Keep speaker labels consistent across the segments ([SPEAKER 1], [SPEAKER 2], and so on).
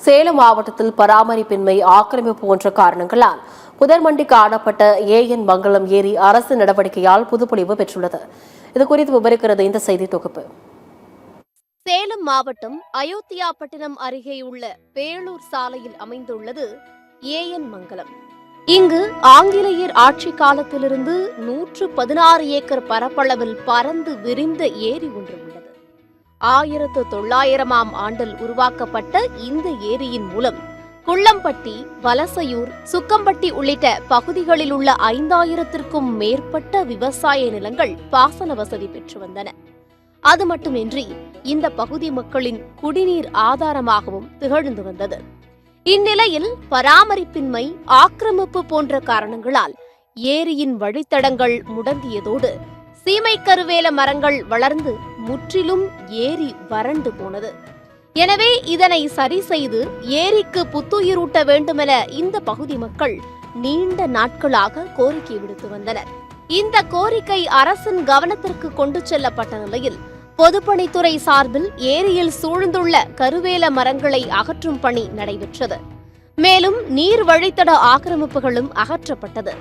[SPEAKER 1] சேலம் மாவட்டத்தில் பராமரிப்பின்மை, ஆக்கிரமிப்பு போன்ற காரணங்களால் புதர்மண்டி காணப்பட்ட ஏஎன் மங்கலம் ஏரி அரசு நடவடிக்கையால் புதுப்பொலிவு பெற்றுள்ளது. இதுகுறித்து விவரிக்கிறது இந்த செய்தி தொகுப்பு.
[SPEAKER 2] சேலம் மாவட்டம் அயோத்தியாபட்டினம் அருகேயுள்ள பேளூர் சாலையில் அமைந்துள்ளது ஏஎன் மங்கலம். இங்கு ஆங்கிலேயர் ஆட்சி காலத்திலிருந்து 116 ஏக்கர் பரப்பளவில் பறந்து விரிந்த ஏரி ஒன்று உள்ளது. 1900ஆம் ஆண்டில் உருவாக்கப்பட்ட இந்த ஏரியின் மூலம் குள்ளம்பட்டி, வலசையூர், சுக்கம்பட்டி உள்ளிட்ட பகுதிகளில் உள்ள 5000த்திற்கும் மேற்பட்ட விவசாய நிலங்கள் பாசன வசதி பெற்று வந்தன. அது மட்டுமின்றி இந்த பகுதி மக்களின் குடிநீர் ஆதாரமாகவும் திகழ்ந்து வந்தது. இந்நிலையில் பராமரிப்பின்மை, ஆக்கிரமிப்பு போன்ற காரணங்களால் ஏரியின் வழித்தடங்கள் முடங்கியதோடு சீமை கருவேல மரங்கள் வளர்ந்து முற்றிலும் ஏரி வறண்டு போனது. எனவே இதனை சரி செய்து ஏரிக்கு புத்துயிரூட்ட வேண்டுமென இந்த பகுதி மக்கள் நீண்ட நாட்களாக கோரிக்கை விடுத்து வந்தனர். இந்த கோரிக்கை அரசின் கவனத்திற்கு கொண்டு செல்லப்பட்ட நிலையில் பொதுப்பணித்துறை சார்பில் ஏரியில் சூழ்ந்துள்ள கருவேல மரங்களை அகற்றும் பணி நடைபெற்றது. மேலும் நீர் வழித்தட ஆக்கிரமிப்புகளும் அகற்றப்பட்டது.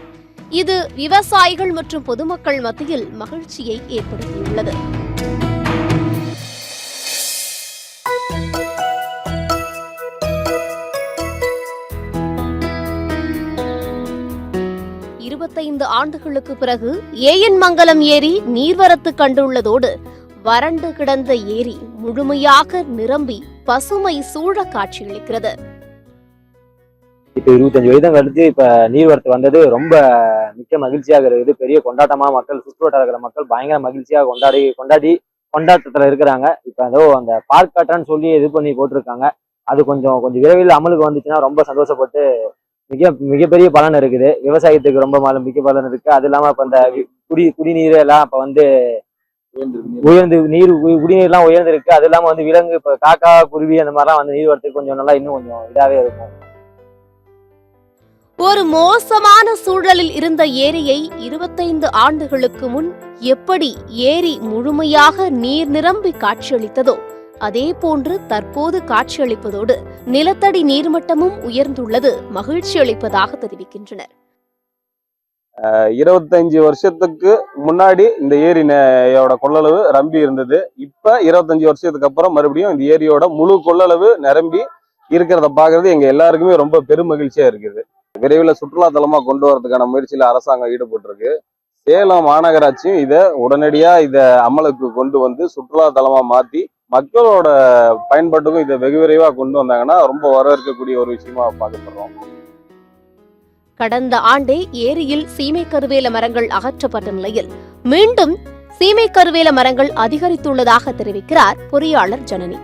[SPEAKER 2] இது விவசாயிகள் மற்றும் பொதுமக்கள் மத்தியில் மகிழ்ச்சியை ஏற்படுத்தியுள்ளது. ஆண்டுகளுக்கு பிறகு ஏஎன் மங்கலம் ஏரி நீர்வரத்து கண்டுள்ளதோடு வறண்டு கிடந்த ஏரி முழுமையாக நிரம்பி பசுமை சூழ காட்சியளிக்கிறது.
[SPEAKER 3] இப்ப 25 வயதும் கழிச்சு இப்ப நீர்வரத்து வந்தது ரொம்ப மிக்க மகிழ்ச்சியாக இருக்குது. பெரிய கொண்டாட்டமா மக்கள், சுற்றுவட்டார இருக்கிற மக்கள் பயங்கர மகிழ்ச்சியாக கொண்டாட்டத்துல இருக்கிறாங்க. இப்ப ஏதோ அந்த பார்க் கட்டணம்னு சொல்லி இது பண்ணி போட்டிருக்காங்க. அது கொஞ்சம் விரைவில் அமலுக்கு வந்துச்சுன்னா ரொம்ப சந்தோஷப்பட்டு மிகப்பெரிய பலன் இருக்குது. விவசாயத்துக்கு ரொம்ப மிக்க பலன் இருக்கு. அது இல்லாம இப்ப இந்த குடிநீர் எல்லாம் இப்ப குடிநீர் எல்லாம் உயர்ந்திருக்கு. அது இல்லாம விலங்கு, இப்ப காக்கா, குருவி அந்த மாதிரிலாம் நீர்வரத்துக்கு கொஞ்சம் நல்லா இன்னும் கொஞ்சம் இதாவே இருக்கும்.
[SPEAKER 2] ஒரு மோசமான சூழலில் இருந்த ஏரியை 25 ஆண்டுகளுக்கு முன் எப்படி ஏரி முழுமையாக நீர் நிரம்பி காட்சியளித்ததோ அதே போன்று தற்போது காட்சியளிப்பதோடு நிலத்தடி நீர்மட்டமும் உயர்ந்துள்ளது மகிழ்ச்சி அளிப்பதாக தெரிவிக்கின்றனர்.
[SPEAKER 4] 25 வருஷத்துக்கு முன்னாடி இந்த ஏரியோட கொள்ளளவு ரம்பி இருந்தது. இப்ப 25 வருஷத்துக்கு அப்புறம் மறுபடியும் இந்த ஏரியோட முழு கொள்ளளவு நிரம்பி இருக்கிறத பாக்குறது எங்க எல்லாருக்குமே ரொம்ப பெரும் மகிழ்ச்சியா இருக்குது. விரைவில் சுற்றுலா தலமா கொண்டு வரதுக்கான முயற்சியில அரசாங்கம் ஈடுபட்டிருக்கு. சேலம் மாநகராட்சியும் உடனடியா அமலுக்கு கொண்டு வந்து சுற்றுலா தலமா மாத்தி மக்களோட பயன்பாட்டுக்கும் இதை வெகு விரைவா கொண்டு வந்தாங்கன்னா ரொம்ப வரவேற்கக்கூடிய ஒரு விஷயமா பார்க்கப்படுறோம்.
[SPEAKER 2] கடந்த ஆண்டே ஏரியில் சீமை கருவேல மரங்கள் அகற்றப்பட்ட நிலையில் மீண்டும் சீமை கருவேல மரங்கள் அதிகரித்துள்ளதாக தெரிவிக்கிறார் பொறியாளர் ஜனனி.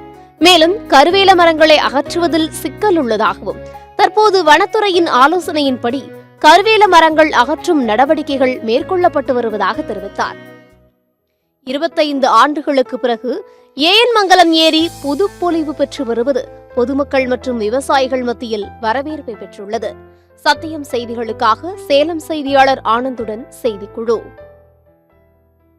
[SPEAKER 2] மேலும் கருவேல மரங்களை அகற்றுவதில் சிக்கல் உள்ளதாகவும் தற்போது வனத்துறையின் ஆலோசனையின்படி கருவேல மரங்கள் அகற்றும் நடவடிக்கைகள் மேற்கொள்ளப்பட்டு வருவதாக தெரிவித்தார். 25 ஆண்டுகளுக்கு பிறகு ஏஎன் மங்கலம் ஏரி புதுப்பொலிவு பெற்று வருவது பொதுமக்கள் மற்றும் விவசாயிகள் மத்தியில் வரவேற்பை பெற்றுள்ளது. சத்தியம் செய்திகளுக்காக சேலம் செய்தியாளர் ஆனந்துடன் செய்திக்குழு.